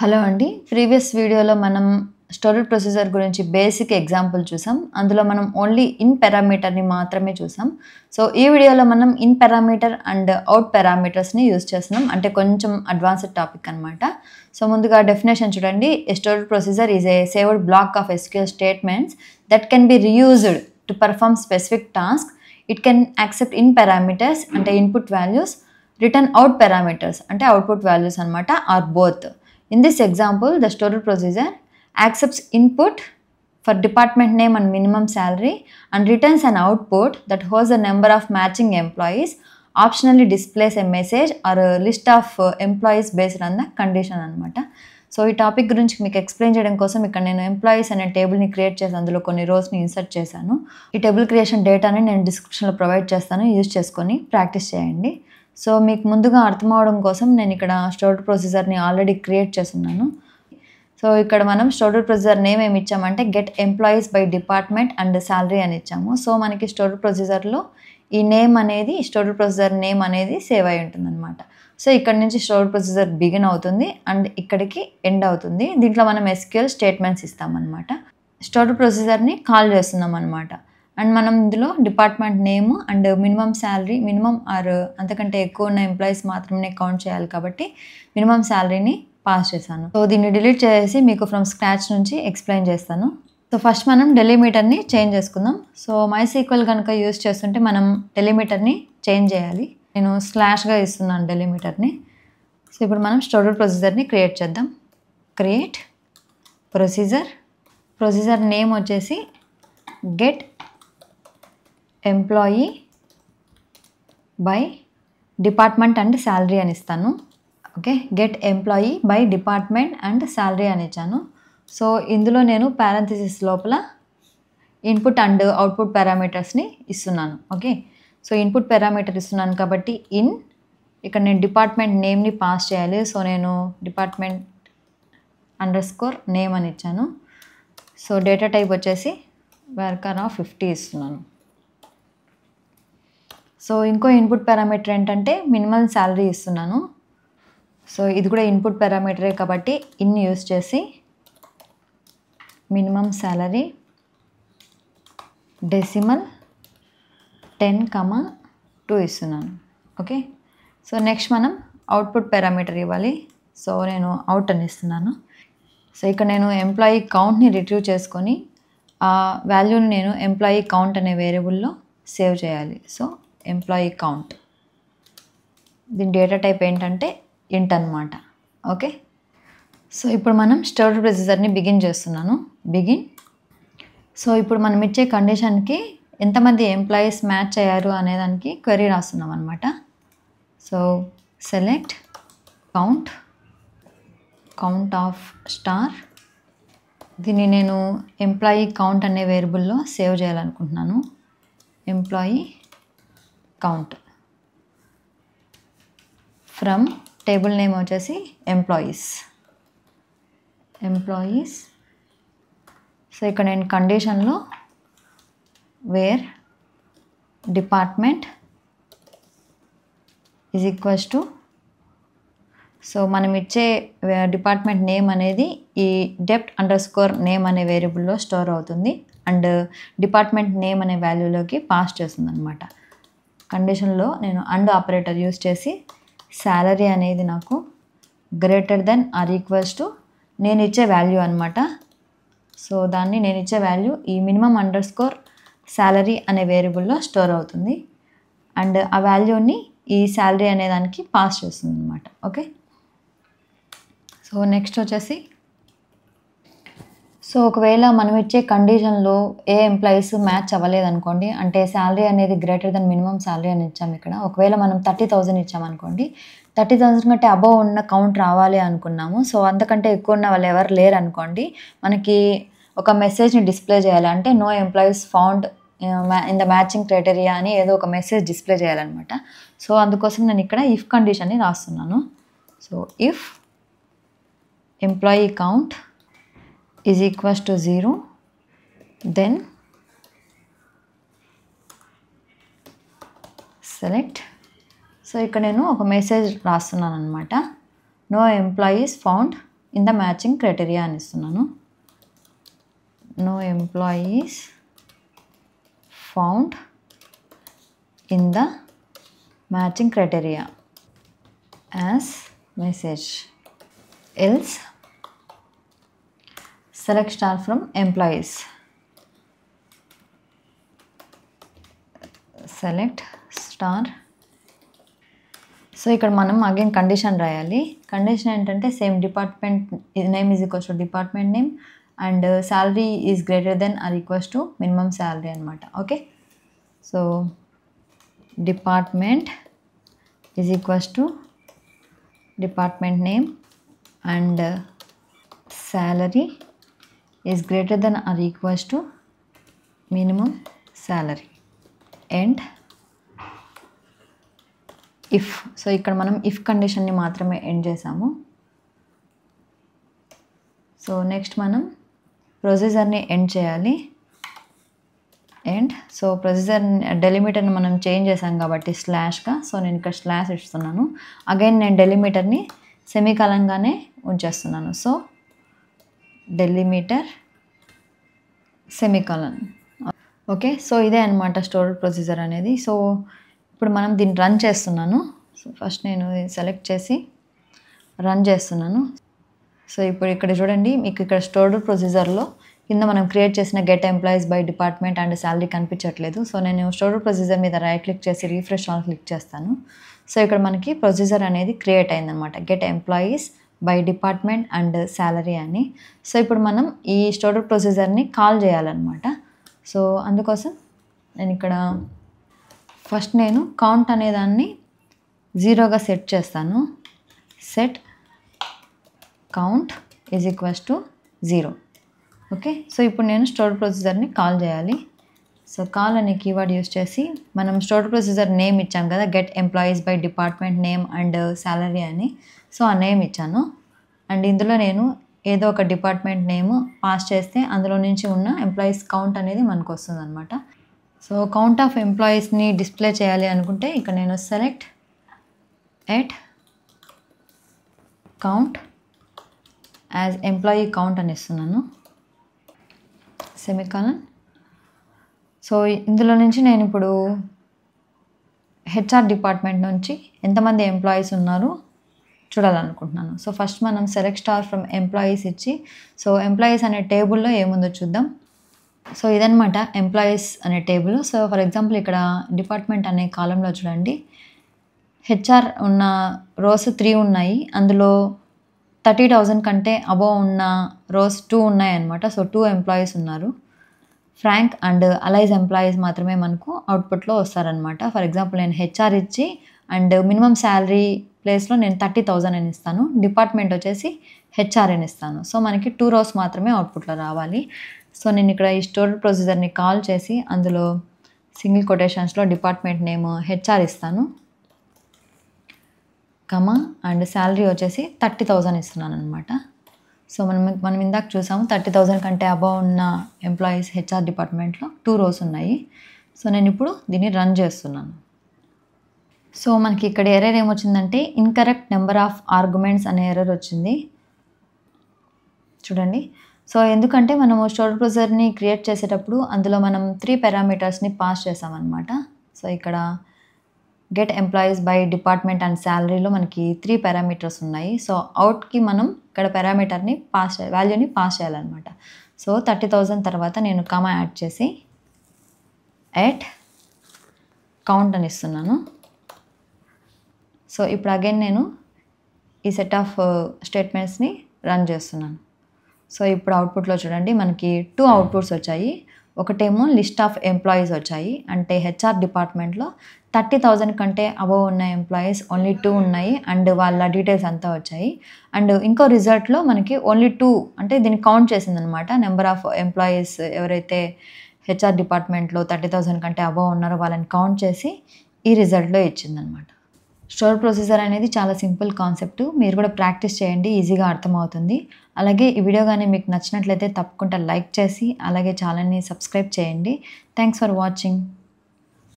Hello అండి. Previous వీడియోలో మనం స్టోరేజ్ ప్రొసీజర్ గురించి బేసిక్ ఎగ్జాంపుల్ చూసాం. అందులో మనం ఓన్లీ ఇన్ పారామీటర్‌ని మాత్రమే చూసాం. సో, ఈ వీడియోలో మనం ఇన్ పారామీటర్ అండ్ ఔట్ పారామీటర్స్‌ని యూజ్ చేస్తున్నాం. అంటే కొంచెం అడ్వాన్స్డ్ టాపిక్ అనమాట. సో, ముందుగా డెఫినిషన్ చూడండి. A storage procedure is a saved block of SQL statements that can be reused to perform specific task. It can accept in parameters అంటే input values, return out parameters అంటే output values అనమాట or both. In this example, the storage procedure accepts input for department name and minimum salary and returns an output that holds the number of matching employees, optionally displays a message or a list of employees based on the condition అనమాట. So ఈ topic గురించి మీకు explain చేయడం కోసం ఇక్కడ నేను employees అనే టేబుల్ని create చేసి అందులో కొన్ని రోస్ని ఇన్సర్ట్ చేశాను. ఈ టేబుల్ క్రియేషన్ డేటాని నేను డిస్క్రిప్షన్లో ప్రొవైడ్ చేస్తాను, యూజ్ చేసుకొని ప్రాక్టీస్ చేయండి. సో మీకు ముందుగా అర్థం అవడం కోసం నేను ఇక్కడ స్టోరేజ్ ప్రొసీజర్ని ఆల్రెడీ క్రియేట్ చేస్తున్నాను. సో ఇక్కడ మనం స్టోరేజ్ ప్రొసీజర్ నేమ్ ఏమి ఇచ్చామంటే get employees by department and salary అని ఇచ్చాము. సో మనకి స్టోరేజ్ ప్రొసీజర్లో ఈ నేమ్ అనేది స్టోరేజ్ ప్రొసీజర్ నేమ్ అనేది సేవ్ అయి ఉంటుందన్నమాట. సో ఇక్కడ నుంచి స్టోరేజ్ ప్రొసీజర్ బిగిన్ అవుతుంది అండ్ ఇక్కడికి ఎండ్ అవుతుంది. దీంట్లో మనం ఎస్క్యూఎల్ స్టేట్మెంట్స్ ఇస్తామన్నమాట. స్టోరేజ్ ప్రొసీజర్ని కాల్ చేస్తున్నాం అనమాట. అండ్ మనం ఇందులో department name and minimum salary, minimum are అంతకంటే ఎక్కువ ఉన్న ఎంప్లాయీస్ మాత్రమే కౌంట్ చేయాలి కాబట్టి మినిమం శాలరీని పాస్ చేశాను. సో దీన్ని డిలీట్ చేసి మీకు ఫ్రమ్ స్క్రాచ్ నుంచి ఎక్స్ప్లెయిన్ చేస్తాను. సో ఫస్ట్ మనం డెలిమీటర్ని చేంజ్ చేసుకుందాం. సో MySQL కనుక యూజ్ చేస్తుంటే మనం డెలిమీటర్ని చేంజ్ చేయాలి. నేను స్లాష్గా ఇస్తున్నాను డెలిమీటర్ని. సో ఇప్పుడు మనం స్టోరేజ్ ప్రొసీజర్ని క్రియేట్ చేద్దాం. క్రియేట్ ప్రొసీజర్ నేమ్ వచ్చేసి get employee by department and salary అని ఇస్తాను. Okay, get employee by department and salary అని ఇచ్చాను. సో ఇందులో నేను పారెంథసిస్ లోపల ఇన్పుట్ అండ్ అవుట్పుట్ పారామీటర్స్ని ఇస్తున్నాను. ఓకే, సో ఇన్పుట్ పారామీటర్ ఇస్తున్నాను కాబట్టి ఇక్కడ నేను డిపార్ట్మెంట్ నేమ్ని పాస్ చేయాలి. సో నేను డిపార్ట్మెంట్ _నేమ్ అని ఇచ్చాను. సో డేటా టైప్ వచ్చేసి వర్కర్ ఆఫ్ 50 ఇస్తున్నాను. సో ఇంకో ఇన్పుట్ పారామీటర్ ఏంటంటే మినిమం శాలరీ ఇస్తున్నాను. సో ఇది కూడా ఇన్పుట్ పారామీటరే కాబట్టి యూజ్ చేసి మినిమం శాలరీ డెసిమల్ 10,2 ఇస్తున్నాను. ఓకే, సో నెక్స్ట్ మనం అవుట్పుట్ పారామీటర్ ఇవ్వాలి. సో నేను అవుట్ అని ఇస్తున్నాను. సో ఇక్కడ నేను ఎంప్లాయీ కౌంట్ని రిట్రీవ్ చేసుకొని ఆ వాల్యూని నేను ఎంప్లాయీ కౌంట్ అనే వేరియబుల్లో సేవ్ చేయాలి. సో ఎంప్లాయీ కౌంట్, దీని డేటా టైప్ ఏంటంటే ఇంట్ అనమాట. ఓకే, సో ఇప్పుడు మనం స్టోరేజ్ ప్రొసీజర్ని బిగిన్ చేస్తున్నాను. సో ఇప్పుడు మనం ఇచ్చే కండిషన్కి ఎంతమంది ఎంప్లాయీస్ మ్యాచ్ అయ్యారు అనేదానికి క్వెరీ రాస్తున్నాం అనమాట. So select count of star, దీన్ని నేను ఎంప్లాయీ కౌంట్ అనే వేరియబుల్లో సేవ్ చేయాలనుకుంటున్నాను. Employee count from table name వచ్చేసి ఎంప్లాయీస్. సో ఇక్కడ నేను కండిషన్లో where department is equals to, so మనం ఇచ్చే డిపార్ట్మెంట్ నేమ్ అనేది ఈ dept_name అనే వేరియబుల్లో స్టోర్ అవుతుంది అండ్ డిపార్ట్మెంట్ నేమ్ అనే వాల్యూలోకి పాస్ చేస్తుంది అనమాట. కండిషన్లో నేను అండ్ ఆపరేటర్ యూజ్ చేసి శాలరీ అనేది నాకు greater than or equals to నేను ఇచ్చే వాల్యూ అనమాట. సో దాన్ని నేను ఇచ్చే వాల్యూ ఈ మినిమం _శాలరీ అనే వేరియబుల్లో స్టోర్ అవుతుంది అండ్ ఆ వాల్యూని ఈ శాలరీ అనే దానికి పాస్ చేస్తుంది అనమాట. ఓకే, సో నెక్స్ట్ వచ్చేసి సో ఒకవేళ మనం ఇచ్చే కండిషన్లో ఏ ఎంప్లాయీస్ మ్యాచ్ అవ్వలేదనుకోండి, అంటే శాలరీ అనేది గ్రేటర్ దెన్ మినిమం శాలరీ అని ఇచ్చాము ఇక్కడ. ఒకవేళ మనం 30,000 ఇచ్చామనుకోండి, 30,000 కంటే అబోవ్ ఉన్న కౌంట్ రావాలి అనుకున్నాము. సో అంతకంటే ఎక్కువ ఉన్న వాళ్ళు ఎవరు లేరు అనుకోండి, మనకి ఒక మెసేజ్ని డిస్ప్లే చేయాలి. అంటే no employees found in the matching criteria అని ఏదో ఒక మెసేజ్ డిస్ప్లే చేయాలన్నమాట. సో అందుకోసం నేను ఇక్కడ ఇఫ్ కండిషన్ని రాస్తున్నాను. So if employee count is equals to 0, then select. So ఇక్కడ నేను ఒక మెసేజ్ రాస్తున్నాను అనమాట. No employees found in the matching criteria అని ఇస్తున్నాను. No employees found in the matching criteria as message. Else select star from employees. Select star. So ఇక్కడ మనం again condition రాయాలి. కండిషన్ ఏంటంటే same department name is equals to department name and salary is greater than or equals to minimum salary అనమాట. Okay, so department is equals to department name and salary is greater than or equals to minimum salary. And if, so ఇక్కడ మనం if కండిషన్ని మాత్రమే end చేసాము. So next మనం ప్రొసీజర్ని end చేయాలి. And so procedure డెలిమిటర్ని మనం change చేసాం కాబట్టి స్లాష్గా, సో నేను ఇక్కడ స్లాష్ ఇస్తున్నాను. అగైన్ నేను డెలిమిటర్ని సెమీకాలంగానే ఉంచేస్తున్నాను. So delimiter semicolon. Okay, so ఇదే అనమాట స్టోర్డ్ ప్రొసీజర్ అనేది. సో ఇప్పుడు మనం దీన్ని రన్ చేస్తున్నాను. సో ఫస్ట్ నేను సెలెక్ట్ చేసి రన్ చేస్తున్నాను. సో ఇప్పుడు ఇక్కడ చూడండి, మీకు ఇక్కడ స్టోర్డ్ ప్రొసీజర్లో కింద మనం క్రియేట్ చేసిన get employees by department and salary కనిపించట్లేదు. సో నేను స్టోర్డ్ ప్రొసీజర్ మీద రైట్ క్లిక్ చేసి రీఫ్రెష్ ఆన్ క్లిక్ చేస్తాను. సో ఇక్కడ మనకి ప్రొసీజర్ అనేది క్రియేట్ అయిందనమాట, get employees by department and salary అని. సో ఇప్పుడు మనం ఈ స్టోర్డ్ ప్రొసీజర్ని కాల్ చేయాలన్నమాట. సో అందుకోసం నేను ఇక్కడ ఫస్ట్ నేను కౌంట్ అనేదాన్ని 0గా సెట్ చేస్తాను. Set count is equals to 0. Okay, so ఇప్పుడు నేను స్టోర్డ్ ప్రొసీజర్ని కాల్ చేయాలి. సో కాల్ అనే కీవర్డ్ యూస్ చేసి మనం స్టోర్డ్ ప్రొసీజర్ నేమ్ ఇచ్చాం కదా, get employees by department name and salary అని. సో ఆ నేమ్ ఇచ్చాను అండ్ ఇందులో నేను ఏదో ఒక డిపార్ట్మెంట్ నేమ్ పాస్ చేస్తే అందులో నుంచి ఉన్న ఎంప్లాయీస్ కౌంట్ అనేది మనకు వస్తుంది అనమాట. సో కౌంట్ ఆఫ్ ఎంప్లాయీస్ని డిస్ప్లే చేయాలి అనుకుంటే ఇక్కడ నేను select at count as employee count అని ఇస్తున్నాను, సెమీకాలన్. సో ఇందులో నుంచి నేను ఇప్పుడు హెచ్ఆర్ డిపార్ట్మెంట్ నుంచి ఎంతమంది ఎంప్లాయీస్ ఉన్నారు చూడాలనుకుంటున్నాను. సో ఫస్ట్ మనం సెలెక్ట్ స్టార్ ఫ్రమ్ ఎంప్లాయీస్ ఇచ్చి, సో ఎంప్లాయీస్ అనే టేబుల్లో ఏముందో చూద్దాం. సో ఇదనమాట ఎంప్లాయీస్ అనే టేబుల్. సో ఫర్ ఎగ్జాంపుల్ ఇక్కడ డిపార్ట్మెంట్ అనే కాలంలో చూడండి, హెచ్ఆర్ ఉన్న రోస్ 3 ఉన్నాయి, అందులో 30,000 కంటే అబోవ్ ఉన్న రోస్ 2 ఉన్నాయి అనమాట. సో 2 ఎంప్లాయీస్ ఉన్నారు. ఫ్రాంక్ అండ్ అలైజ్ ఎంప్లాయీస్ మాత్రమే మనకు అవుట్పుట్లో వస్తారనమాట. ఫర్ ఎగ్జాంపుల్ నేను హెచ్ఆర్ ఇచ్చి అండ్ మినిమం శాలరీ ప్లేస్లో నేను 30,000 అని ఇస్తాను, డిపార్ట్మెంట్ వచ్చేసి హెచ్ఆర్ అని ఇస్తాను. సో మనకి 2 రోస్ మాత్రమే అవుట్పుట్లో రావాలి. సో నేను ఇక్కడ ఈ స్టోర్డ్ ప్రొసీజర్ని కాల్ చేసి అందులో సింగిల్ కొటేషన్స్లో డిపార్ట్మెంట్ నేమ్ హెచ్ఆర్ ఇస్తాను, కమా అండ్ శాలరీ వచ్చేసి 30,000 ఇస్తున్నాను అనమాట. సో మనం ఇందాక చూసాము 30,000 కంటే అబవ్ ఉన్న ఎంప్లాయీస్ హెచ్ఆర్ డిపార్ట్మెంట్లో 2 రోస్ ఉన్నాయి. సో నేను ఇప్పుడు దీన్ని రన్ చేస్తున్నాను. సో మనకి ఇక్కడ ఎర్రర్ ఏమొచ్చిందంటే ఇన్కరెక్ట్ నెంబర్ ఆఫ్ ఆర్గ్యుమెంట్స్ అనే ఎర్రర్ వచ్చింది చూడండి. సో ఎందుకంటే మనము స్టోర్డ్ ప్రొసీజర్ని క్రియేట్ చేసేటప్పుడు అందులో మనం 3 పారామీటర్స్ని పాస్ చేసామన్నమాట. సో ఇక్కడ get employees by department and శాలరీలో మనకి 3 పారామీటర్స్ ఉన్నాయి. సో అవుట్కి మనం ఇక్కడ పారామీటర్ని వాల్యూని పాస్ చేయాలన్నమాట. సో 30,000 తర్వాత నేను కామా యాడ్ చేసి ఎట్ కౌంట్ అని ఇస్తున్నాను. సో ఇప్పుడు అగైన్ నేను ఈ సెట్ ఆఫ్ స్టేట్మెంట్స్ని రన్ చేస్తున్నాను. సో ఇప్పుడు అవుట్పుట్లో చూడండి మనకి 2 అవుట్పుట్స్ వచ్చాయి. ఒకటేమో లిస్ట్ ఆఫ్ ఎంప్లాయీస్ వచ్చాయి, అంటే హెచ్ఆర్ డిపార్ట్మెంట్లో 30,000 కంటే అబవ్ ఉన్న ఎంప్లాయీస్ ఓన్లీ 2 ఉన్నాయి అండ్ వాళ్ళ డీటెయిల్స్ అంతా వచ్చాయి. అండ్ ఇంకో రిజల్ట్లో మనకి ఓన్లీ 2 అంటే దీన్ని కౌంట్ చేసిందనమాట, నెంబర్ ఆఫ్ ఎంప్లాయీస్ ఎవరైతే హెచ్ఆర్ డిపార్ట్మెంట్లో 30,000 కంటే అబవ్ ఉన్నారో వాళ్ళని కౌంట్ చేసి ఈ రిజల్ట్లో ఇచ్చిందనమాట. స్టోర్ ప్రొసీజర్ అనేది చాలా సింపుల్ కాన్సెప్ట్, మీరు కూడా ప్రాక్టీస్ చేయండి, ఈజీగా అర్థమవుతుంది. అలాగే ఈ వీడియో కానీ మీకు నచ్చినట్లయితే తప్పకుండా లైక్ చేసి అలాగే ఛానల్ని సబ్స్క్రైబ్ చేయండి. Thanks for watching.